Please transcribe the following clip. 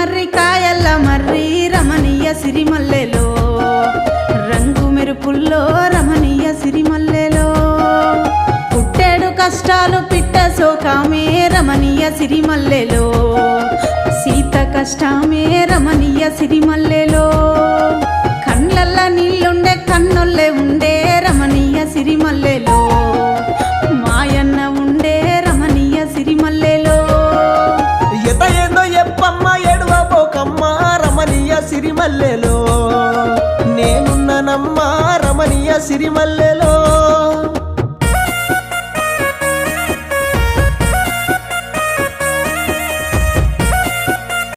మర్రి కాయల్ల మర్రి రమణీయ సిరిమల్లెలో రంగు మెరుపుల్లో రమణీయ సిరిమల్లెలో పుట్టేడు కష్టాలు పిట్ట సోకామే రమణీయ సిరిమల్లెలో సీత కష్టమే రమణీయ సిరిమల్లెలో కళ్ళల్ల నీళ్ళుండే కన్నొల్లే ఉండే రమణీయ సిరిమల్లెలో మాయన్న ఉండే రమణీయ సిరిమల్లెలో ఎత ఏందో ఎప్పమ్మ ఎడువబోకమ్మ రమణీయ సిరిమల్లెలో నేనున్ననమ్మ రమణీయ సిరిమల్లెలో